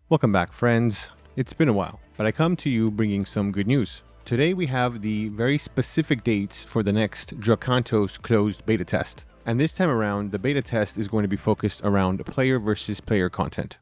Welcome back, friends. It's been a while, but I come to you bringing some good news. Today we have the very specific dates for the next Drakantos closed beta test. And this time around, the beta test is going to be focused around player versus player content.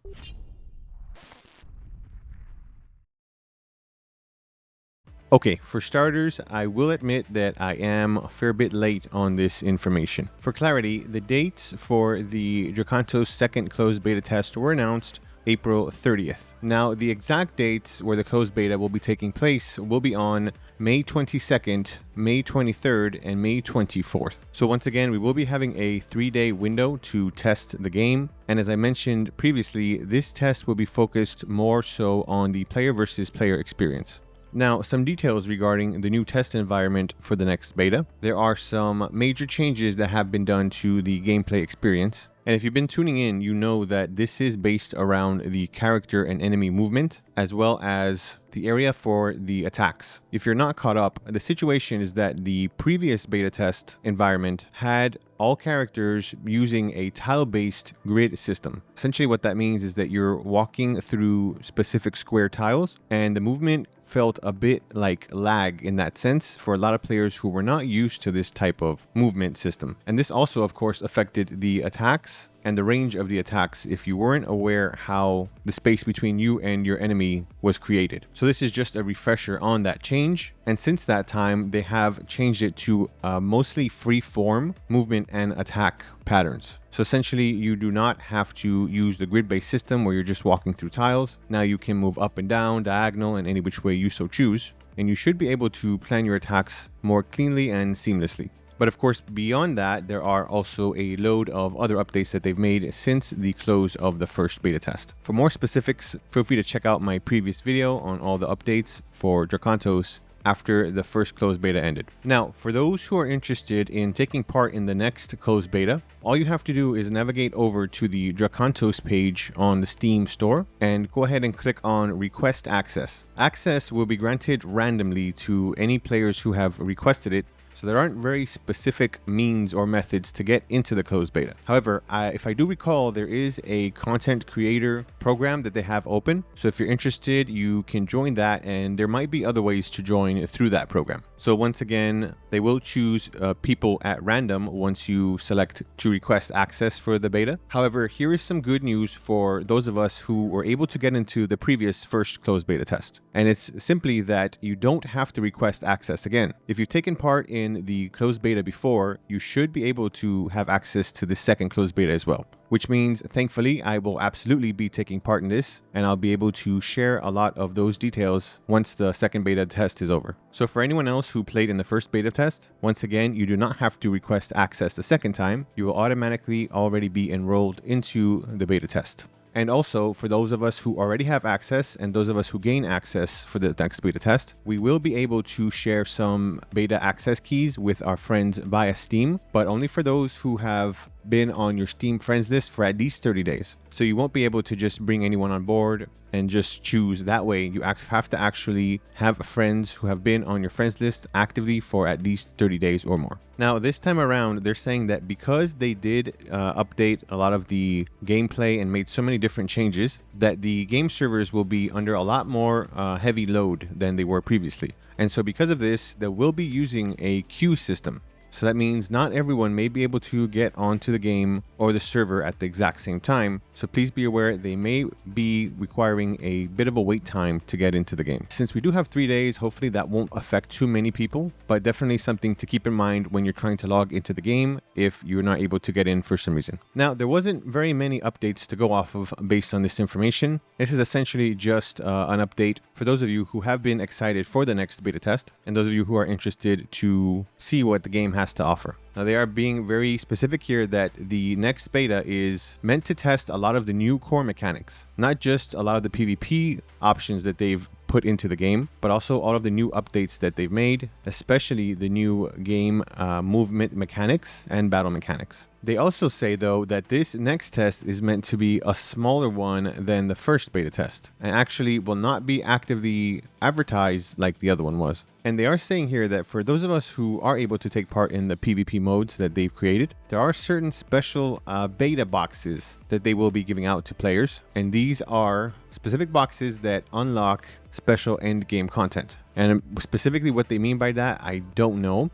Okay, for starters, I will admit that I am a fair bit late on this information. For clarity, the dates for the Drakantos second closed beta test were announced April 30th. Now, the exact dates where the closed beta will be taking place will be on May 22nd, May 23rd, and May 24th. So once again, we will be having a 3-day window to test the game. And as I mentioned previously, this test will be focused more so on the player versus player experience. Now, some details regarding the new test environment for the next beta. There are some major changes that have been done to the gameplay experience. And if you've been tuning in, you know that this is based around the character and enemy movement, as well as the area for the attacks. If you're not caught up, the situation is that the previous beta test environment had all characters using a tile-based grid system. Essentially what that means is that you're walking through specific square tiles, and the movement felt a bit like lag in that sense for a lot of players who were not used to this type of movement system. And this also, of course, affected the attacks and the range of the attacks if you weren't aware how the space between you and your enemy was created. So this is just a refresher on that change. And since that time, they have changed it to mostly free form movement and attack patterns. So essentially, you do not have to use the grid-based system where you're just walking through tiles. Now you can move up and down, diagonal, and any which way you so choose. And you should be able to plan your attacks more cleanly and seamlessly. But of course, beyond that, there are also a load of other updates that they've made since the close of the first beta test. For more specifics, feel free to check out my previous video on all the updates for Drakantos after the first closed beta ended. Now, for those who are interested in taking part in the next closed beta, all you have to do is navigate over to the Drakantos page on the Steam store and go ahead and click on Request Access. Access will be granted randomly to any players who have requested it. So there aren't very specific means or methods to get into the closed beta. However, if I do recall, there is a content creator program that they have open. So if you're interested, you can join that, and there might be other ways to join through that program. So once again, they will choose people at random once you select to request access for the beta. However, here is some good news for those of us who were able to get into the previous first closed beta test. And it's simply that you don't have to request access again. If you've taken part in the closed beta before, you should be able to have access to the second closed beta as well. Which means, thankfully, I will absolutely be taking part in this, and I'll be able to share a lot of those details once the second beta test is over. So for anyone else who played in the first beta test, once again, you do not have to request access the second time. You will automatically already be enrolled into the beta test. And also, for those of us who already have access and those of us who gain access for the next beta test, we will be able to share some beta access keys with our friends via Steam, but only for those who have been on your Steam friends list for at least 30 days. So you won't be able to just bring anyone on board and just choose that way. You have to actually have friends who have been on your friends list actively for at least 30 days or more. Now, this time around, they're saying that because they did update a lot of the gameplay and made so many different changes, that the game servers will be under a lot more heavy load than they were previously. And so because of this, they will be using a queue system. So that means not everyone may be able to get onto the game or the server at the exact same time. So please be aware they may be requiring a bit of a wait time to get into the game. Since we do have 3 days, hopefully that won't affect too many people, but definitely something to keep in mind when you're trying to log into the game if you're not able to get in for some reason. Now, there wasn't very many updates to go off of based on this information. This is essentially just an update for those of you who have been excited for the next beta test and those of you who are interested to see what the game has to offer. Now, they are being very specific here that the next beta is meant to test a lot of the new core mechanics, not just a lot of the PvP options that they've put into the game, but also all of the new updates that they've made, especially the new game movement mechanics and battle mechanics. They also say, though, that this next test is meant to be a smaller one than the first beta test and actually will not be actively advertised like the other one was. And they are saying here that for those of us who are able to take part in the PvP modes that they've created, there are certain special beta boxes that they will be giving out to players. And these are specific boxes that unlock special end game content. And specifically what they mean by that, I don't know.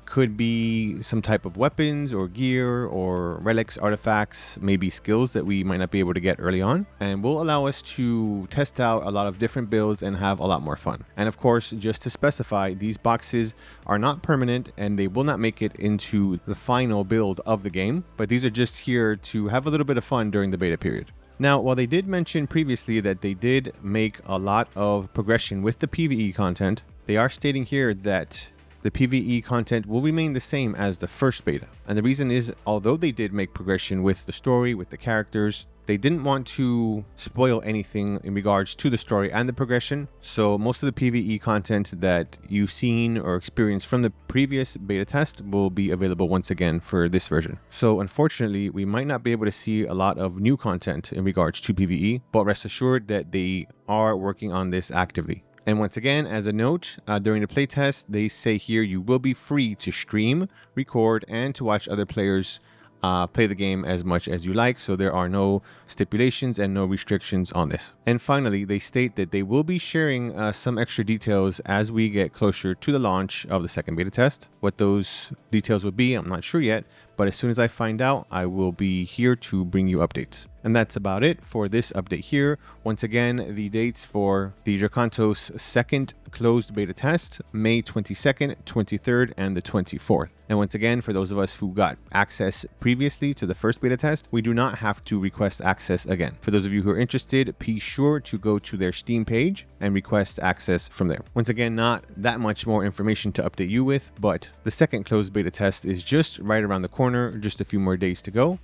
Could be some type of weapons or gear or relics, artifacts, maybe skills that we might not be able to get early on, and will allow us to test out a lot of different builds and have a lot more fun. And of course, just to specify, these boxes are not permanent and they will not make it into the final build of the game, but these are just here to have a little bit of fun during the beta period. Now, while they did mention previously that they did make a lot of progression with the PvE content, they are stating here that the PvE content will remain the same as the first beta. And the reason is, although they did make progression with the story, with the characters, they didn't want to spoil anything in regards to the story and the progression. So most of the PvE content that you've seen or experienced from the previous beta test will be available once again for this version. So unfortunately, we might not be able to see a lot of new content in regards to PvE, but rest assured that they are working on this actively. And once again, as a note, during the playtest, they say here you will be free to stream, record, and to watch other players play the game as much as you like. So there are no stipulations and no restrictions on this. And finally, they state that they will be sharing some extra details as we get closer to the launch of the second beta test. What those details will be, I'm not sure yet, but as soon as I find out, I will be here to bring you updates. And that's about it for this update here. Once again, the dates for the Drakantos second closed beta test, May 22nd, 23rd, and the 24th. And once again, for those of us who got access previously to the first beta test, we do not have to request access again. For those of you who are interested, be sure to go to their Steam page and request access from there. Once again, not that much more information to update you with, but the second closed beta test is just right around the corner, just a few more days to go.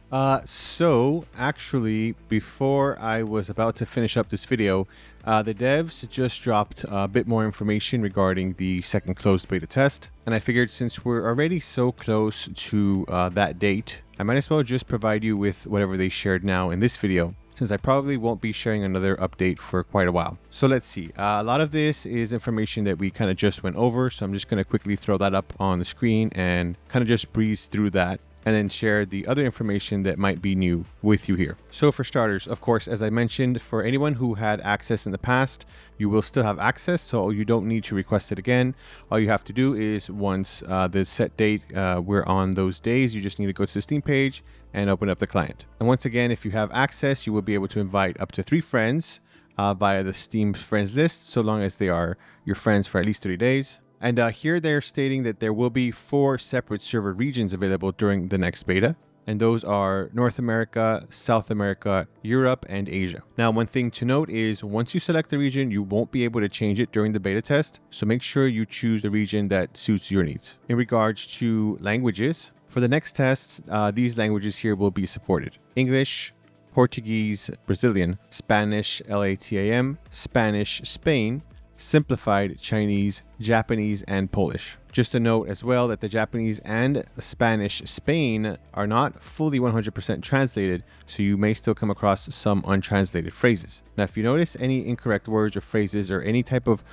So actually, before I was about to finish up this video, the devs just dropped a bit more information regarding the second closed beta test. And I figured since we're already so close to that date, I might as well just provide you with whatever they shared now in this video, since I probably won't be sharing another update for quite a while. So let's see. A lot of this is information that we kind of just went over. So I'm just going to quickly throw that up on the screen and kind of just breeze through that, and then share the other information that might be new with you here. So for starters, of course, as I mentioned, for anyone who had access in the past, you will still have access, so you don't need to request it again. All you have to do is once the set date, we're on those days, you just need to go to the Steam page and open up the client. And once again, if you have access, you will be able to invite up to 3 friends via the Steam friends list, so long as they are your friends for at least 30 days. And here they're stating that there will be 4 separate server regions available during the next beta. And those are North America, South America, Europe, and Asia. Now, one thing to note is once you select the region, you won't be able to change it during the beta test. So make sure you choose the region that suits your needs. In regards to languages, for the next test, these languages here will be supported: English, Portuguese, Brazilian, Spanish, LATAM, Spanish, Spain, Simplified, Chinese, Japanese, and Polish. Just a note as well that the Japanese and Spanish Spain are not fully 100% translated, so you may still come across some untranslated phrases. Now, if you notice any incorrect words or phrases or any type of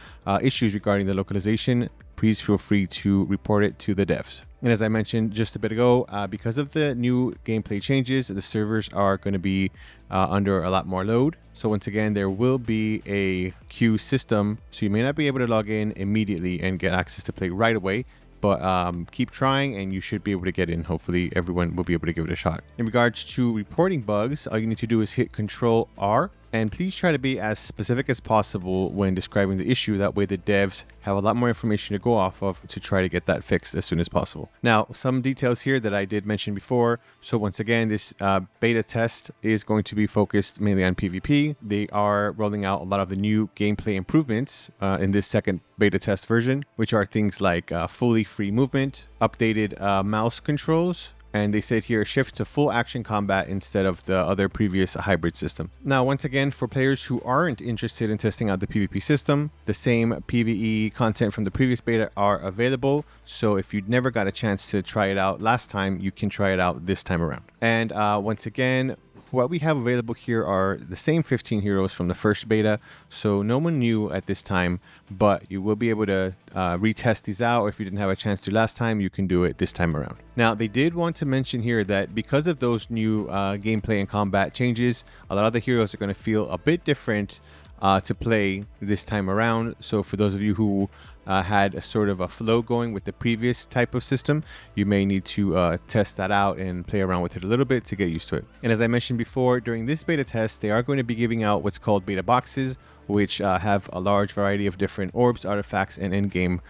issues regarding the localization, please feel free to report it to the devs. And as I mentioned just a bit ago, because of the new gameplay changes, the servers are going to be under a lot more load. So once again, there will be a queue system, so you may not be able to log in immediately and get access to play right away. But keep trying and you should be able to get in. Hopefully everyone will be able to give it a shot. In regards to reporting bugs, all you need to do is hit Control R. And please try to be as specific as possible when describing the issue. That way the devs have a lot more information to go off of to try to get that fixed as soon as possible. Now, some details here that I did mention before. So once again, this beta test is going to be focused mainly on PvP. They are rolling out a lot of the new gameplay improvements in this second beta test version, which are things like fully free movement, updated mouse controls, And they said here shift to full action combat instead of the other previous hybrid system. Now, once again, for players who aren't interested in testing out the PvP system, the same PvE content from the previous beta are available. So if you'd never got a chance to try it out last time, you can try it out this time around. And once again, what we have available here are the same 15 heroes from the first beta, so no one new at this time, but you will be able to retest these out, or if you didn't have a chance to last time, you can do it this time around. Now, they did want to mention here that because of those new gameplay and combat changes, a lot of the heroes are going to feel a bit different to play this time around. So for those of you who had a sort of a flow going with the previous type of system, you may need to test that out and play around with it a little bit to get used to it. And as I mentioned before, during this beta test, they are going to be giving out what's called beta boxes, which have a large variety of different orbs, artifacts, and in-game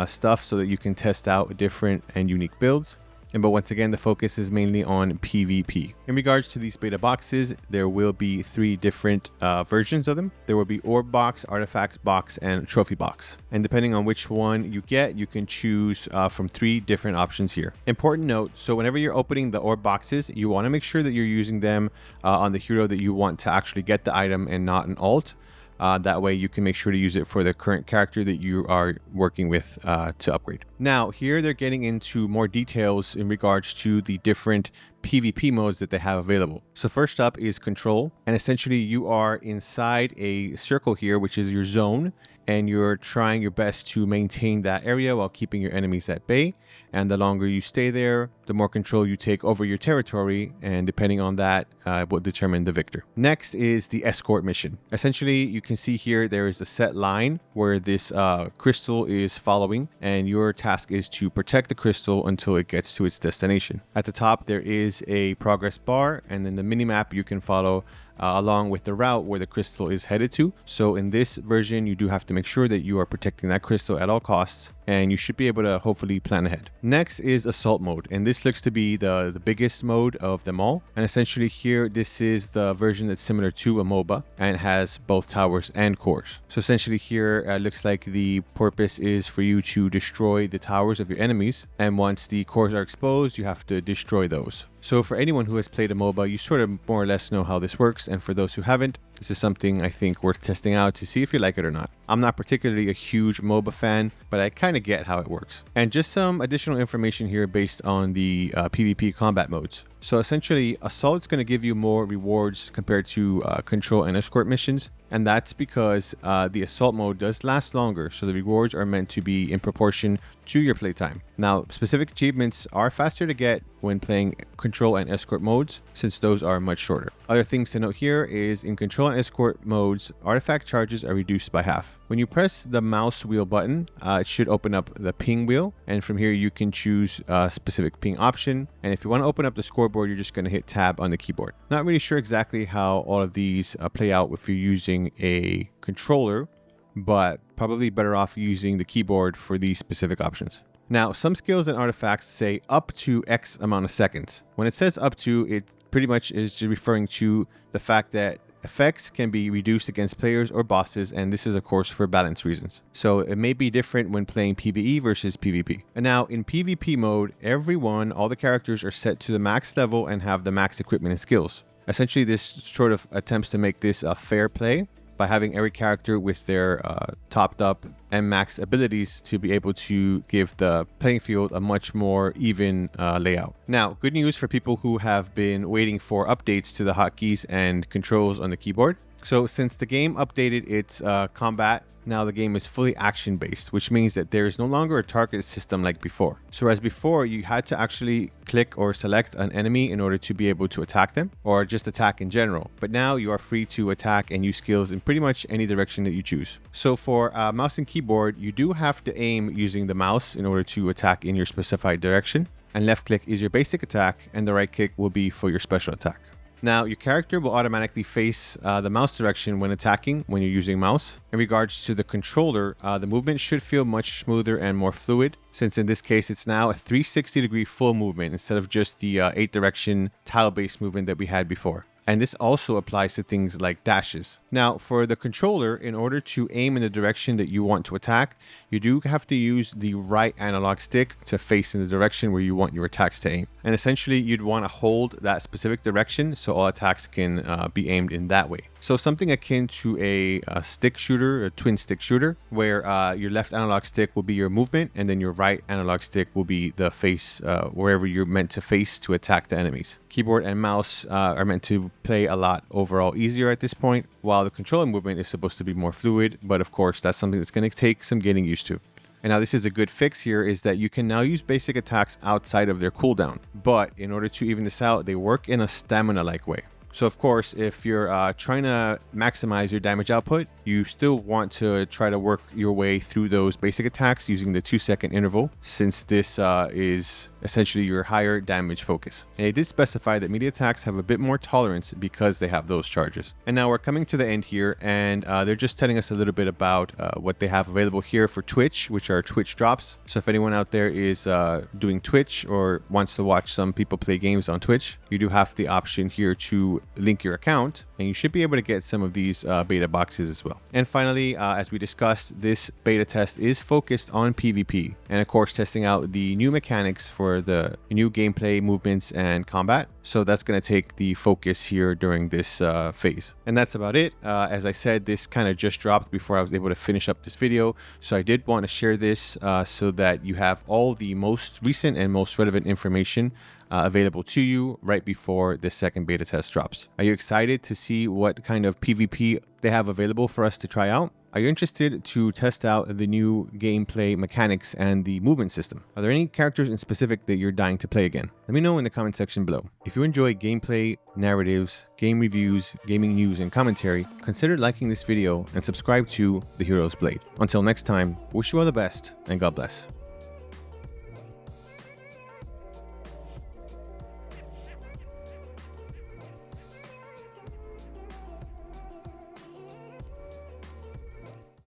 stuff so that you can test out different and unique builds. But once again, the focus is mainly on PvP. In regards to these beta boxes, there will be 3 different versions of them. There will be Orb Box, Artifacts Box, and Trophy Box. And depending on which one you get, you can choose from 3 different options here. Important note, so whenever you're opening the Orb Boxes, you want to make sure that you're using them on the hero that you want to actually get the item and not an alt. That way you can make sure to use it for the current character that you are working with to upgrade. Now, here they're getting into more details in regards to the different PvP modes that they have available. So first up is Control, and essentially you are inside a circle here, which is your zone, and you're trying your best to maintain that area while keeping your enemies at bay. And the longer you stay there, the more control you take over your territory, and depending on that, will determine the victor. Next is the escort mission. Essentially, you can see here there is a set line where this crystal is following, and your task is to protect the crystal until it gets to its destination. At the top, there is a progress bar, and then the minimap you can follow along with the route where the crystal is headed to. So in this version, you do have to make sure that you are protecting that crystal at all costs, and you should be able to hopefully plan ahead. Next is Assault mode, and this looks to be the biggest mode of them all. And essentially here, this is the version that's similar to a MOBA and has both towers and cores. So essentially here, it looks like the purpose is for you to destroy the towers of your enemies, and once the cores are exposed, you have to destroy those. So for anyone who has played a MOBA, you sort of more or less know how this works, and for those who haven't, this is something I think worth testing out to see if you like it or not. I'm not particularly a huge MOBA fan, but I kind of get how it works. And just some additional information here based on the PvP combat modes. So essentially, Assault is going to give you more rewards compared to Control and Escort missions, and that's because the Assault mode does last longer, so the rewards are meant to be in proportion to your playtime. Now, specific achievements are faster to get when playing Control and Escort modes, since those are much shorter. Other things to note here is in Control and Escort modes, artifact charges are reduced by half. When you press the mouse wheel button, it should open up the ping wheel, and from here you can choose a specific ping option. And if you want to open up the scoreboard, you're just going to hit tab on the keyboard. Not really sure exactly how all of these play out if you're using a controller, but probably better off using the keyboard for these specific options. Now, some skills and artifacts say up to X amount of seconds. When it says up to, it pretty much is just referring to the fact that effects can be reduced against players or bosses, and this is of course for balance reasons. So it may be different when playing PvE versus PvP. And now in PvP mode, all the characters are set to the max level and have the max equipment and skills. Essentially, this sort of attempts to make this a fair play by having every character with their topped up and max abilities to be able to give the playing field a much more even layout. Now, good news for people who have been waiting for updates to the hotkeys and controls on the keyboard. So since the game updated its combat, now the game is fully action-based, which means that there is no longer a target system like before. So as before, you had to actually click or select an enemy in order to be able to attack them, or just attack in general. But now you are free to attack and use skills in pretty much any direction that you choose. So for mouse and keyboard, you do have to aim using the mouse in order to attack in your specified direction. And left click is your basic attack, and the right click will be for your special attack. Now, your character will automatically face the mouse direction when attacking when you're using mouse. In regards to the controller, the movement should feel much smoother and more fluid, since in this case, it's now a 360-degree full movement instead of just the 8-direction tile-based movement that we had before. And this also applies to things like dashes. Now, for the controller, in order to aim in the direction that you want to attack, you do have to use the right analog stick to face in the direction where you want your attacks to aim. And essentially, you'd want to hold that specific direction so all attacks can be aimed in that way. So something akin to a stick shooter, a twin stick shooter, where your left analog stick will be your movement and then your right analog stick will be the face, wherever you're meant to face to attack the enemies. Keyboard and mouse are meant to play a lot overall easier at this point, while the controller movement is supposed to be more fluid, but of course that's something that's going to take some getting used to. And now this is a good fix here, is that you can now use basic attacks outside of their cooldown, but in order to even this out, they work in a stamina-like way. So of course, if you're trying to maximize your damage output, you still want to try to work your way through those basic attacks using the 2-second interval, since this is essentially your higher damage focus. And it did specify that melee attacks have a bit more tolerance because they have those charges. And now we're coming to the end here, and they're just telling us a little bit about what they have available here for Twitch, which are Twitch drops. So if anyone out there is doing Twitch or wants to watch some people play games on Twitch, you do have the option here to link your account, and you should be able to get some of these beta boxes as well. And finally, as we discussed, this beta test is focused on PvP, and of course testing out the new mechanics for the new gameplay, movements, and combat. So that's going to take the focus here during this phase. And that's about it. As I said, this kind of just dropped before I was able to finish up this video, so I did want to share this so that you have all the most recent and most relevant information available to you right before the second beta test drops. Are you excited to see what kind of PvP they have available for us to try out? Are you interested to test out the new gameplay mechanics and the movement system? Are there any characters in specific that you're dying to play again? Let me know in the comment section below. If you enjoy gameplay, narratives, game reviews, gaming news, and commentary, consider liking this video and subscribe to The Hero's Blade. Until next time, wish you all the best and God bless.